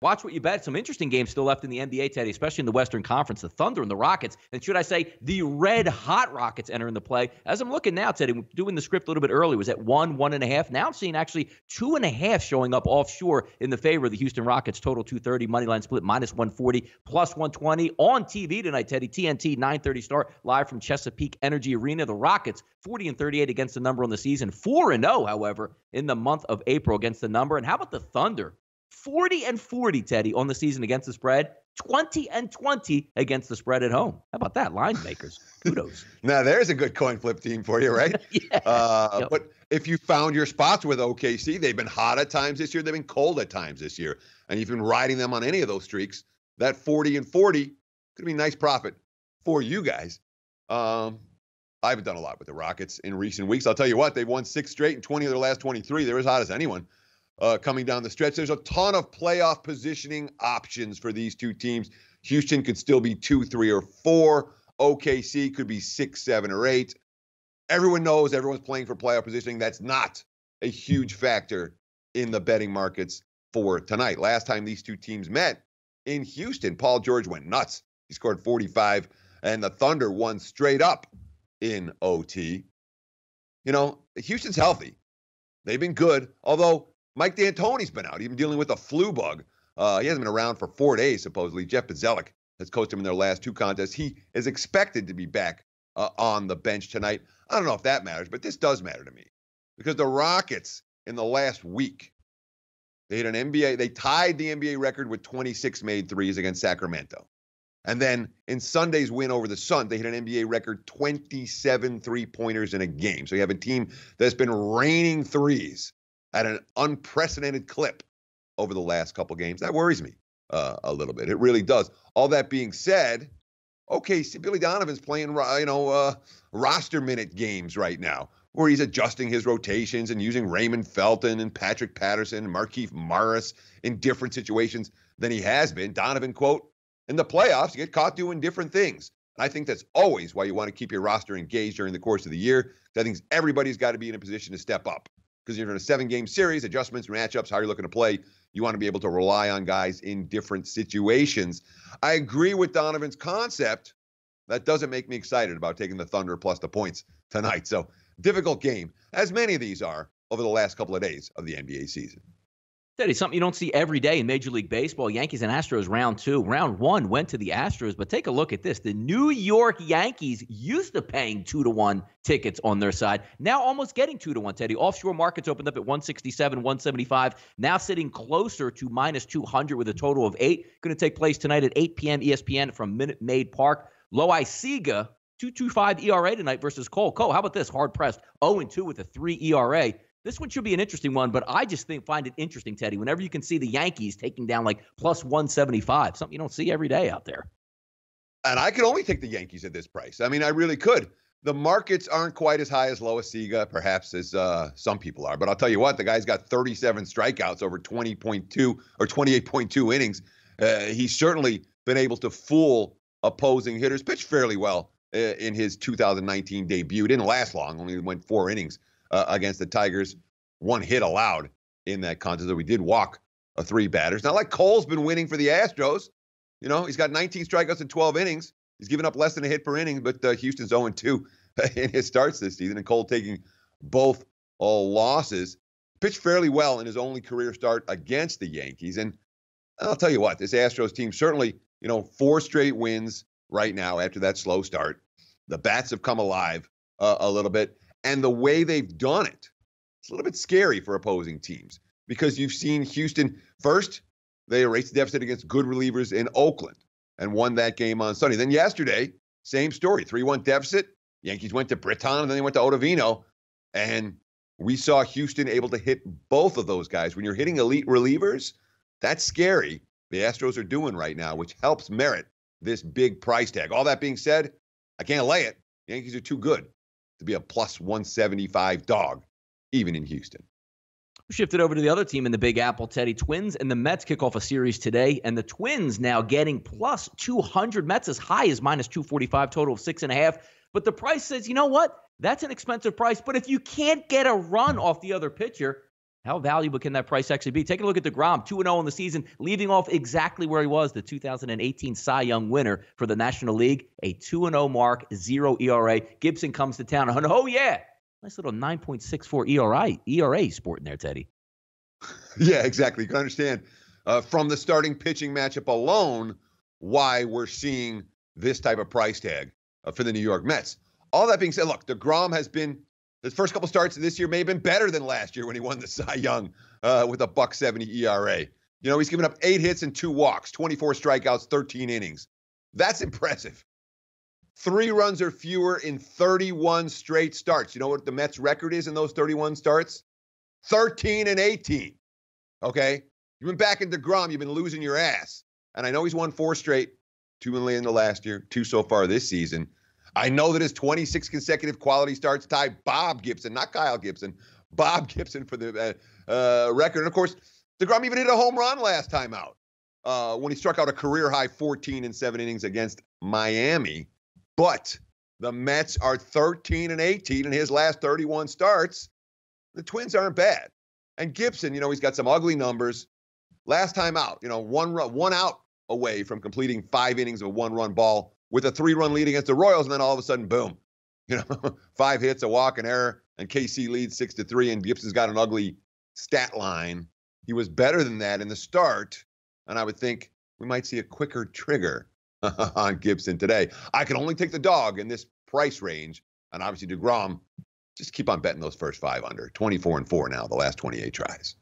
Watch what you bet. Some interesting games still left in the NBA, Teddy, especially in the Western Conference. The Thunder and the Rockets. And should I say the red-hot Rockets enter into play. As I'm looking now, Teddy, doing the script a little bit early, was at 1.5. Now I'm seeing actually 2.5 showing up offshore in the favor of the Houston Rockets. Total 230, moneyline split -140, +120. On TV tonight, Teddy, TNT, 9:30 start, live from Chesapeake Energy Arena. The Rockets, 40-38 against the number on the season. 4-0, however, in the month of April against the number. And how about the Thunder? 40-40, Teddy, on the season against the spread. 20-20 against the spread at home. How about that? Line makers. Kudos. Now, there's a good coin flip team for you, right? Yeah. Yep. But if you found your spots with OKC, they've been hot at times this year. They've been cold at times this year. And you've been riding them on any of those streaks. That 40-40 could be nice profit for you guys. I haven't done a lot with the Rockets in recent weeks. I'll tell you what, they've won 6 straight and 20 of their last 23. They're as hot as anyone. Coming down the stretch. There's a ton of playoff positioning options for these two teams. Houston could still be 2, 3, or 4. OKC could be 6, 7, or 8. Everyone knows everyone's playing for playoff positioning. That's not a huge factor in the betting markets for tonight. Last time these two teams met in Houston, Paul George went nuts. He scored 45, and the Thunder won straight up in OT. You know, Houston's healthy. They've been good, although Mike D'Antoni's been out. He's been dealing with a flu bug. He hasn't been around for 4 days, supposedly. Jeff Bzdelik has coached him in their last 2 contests. He is expected to be back on the bench tonight. I don't know if that matters, but this does matter to me because the Rockets in the last week, they tied the NBA record with 26 made threes against Sacramento. And then in Sunday's win over the Suns, they hit an NBA record 27 three-pointers in a game. So you have a team that's been raining threes at an unprecedented clip over the last couple games. That worries me a little bit. It really does. All that being said, okay, Billy Donovan's playing, roster minute games right now where he's adjusting his rotations and using Raymond Felton and Patrick Patterson and Markieff Morris in different situations than he has been. Donovan, quote, in the playoffs, you get caught doing different things. And I think that's always why you want to keep your roster engaged during the course of the year. I think everybody's got to be in a position to step up. Because you're in a 7-game series, adjustments, matchups, how you're looking to play, you want to be able to rely on guys in different situations. I agree with Donovan's concept. That doesn't make me excited about taking the Thunder plus the points tonight. So, difficult game, as many of these are over the last couple of days of the NBA season. Teddy, something you don't see every day in Major League Baseball. Yankees and Astros round 2. Round 1 went to the Astros, but take a look at this. The New York Yankees used to paying 2-1 tickets on their side. Now almost getting 2-1, Teddy. Offshore markets opened up at 167, 175. Now sitting closer to -200 with a total of 8. Going to take place tonight at 8 p.m. ESPN from Minute Maid Park. Loisaga, 2.25 ERA tonight versus Cole. Cole, how about this? Hard-pressed, 0-2 with a 3 ERA. This one should be an interesting one, but I just find it interesting, Teddy, whenever you can see the Yankees taking down like +175, something you don't see every day out there. And I could only take the Yankees at this price. I mean, I really could. The markets aren't quite as high as Loisaga, perhaps, as some people are. But I'll tell you what, the guy's got 37 strikeouts over 20.2 or 28.2 innings. He's certainly been able to fool opposing hitters. Pitched fairly well in his 2019 debut. Didn't last long, only went 4 innings. Against the Tigers, 1 hit allowed in that contest. We did walk 3 batters. Not like Cole's been winning for the Astros. You know, he's got 19 strikeouts in 12 innings. He's given up less than a hit per inning, but Houston's 0-2 in his starts this season, and Cole taking both losses. Pitched fairly well in his only career start against the Yankees. And I'll tell you what, this Astros team certainly, 4 straight wins right now after that slow start. The bats have come alive a little bit. And the way they've done it, it's a little bit scary for opposing teams because you've seen Houston first, they erased the deficit against good relievers in Oakland and won that game on Sunday. Then yesterday, same story, 3-1 deficit. Yankees went to Britton and then they went to Ottavino. And we saw Houston able to hit both of those guys. When you're hitting elite relievers, that's scary. The Astros are doing right now, which helps merit this big price tag. All that being said, I can't lay it. The Yankees are too good to be a +175 dog, even in Houston. We shifted over to the other team in the Big Apple, Teddy. Twins and the Mets kick off a series today, and the Twins now getting +200. Mets as high as -245, total of 6.5. But the price says, you know what? That's an expensive price. But if you can't get a run off the other pitcher, How valuable can that price actually be? Take a look at DeGrom, 2-0 in the season, leaving off exactly where he was, the 2018 Cy Young winner for the National League, a 2-0 mark, 0 ERA. Gibson comes to town. Oh, yeah. Nice little 9.64 ERA sporting there, Teddy. Yeah, exactly. You can understand from the starting pitching matchup alone why we're seeing this type of price tag for the New York Mets. All that being said, look, DeGrom has been, his first couple starts this year may have been better than last year when he won the Cy Young with a .170 ERA. You know, he's given up 8 hits and 2 walks, 24 strikeouts, 13 innings. That's impressive. 3 runs or fewer in 31 straight starts. You know what the Mets' record is in those 31 starts? 13-18. Okay? You've been back in DeGrom. You've been losing your ass. And I know he's won 4 straight, 2 in the last year, 2 so far this season. I know that his 26 consecutive quality starts tie Bob Gibson, not Kyle Gibson, Bob Gibson for the record. And, of course, DeGrom even hit a home run last time out when he struck out a career-high 14 in 7 innings against Miami. But the Mets are 13-18 in his last 31 starts. The Twins aren't bad. And Gibson, you know, he's got some ugly numbers. Last time out, you know, one out away from completing 5 innings of a 1-run ball with a 3-run lead against the Royals, and then all of a sudden, boom, you know, 5 hits, a walk, an error, and KC leads 6-3, and Gibson's got an ugly stat line. He was better than that in the start, and I would think we might see a quicker trigger on Gibson today. I can only take the dog in this price range, and obviously DeGrom, just keep on betting those first 5 under. 24-4 now, the last 28 tries.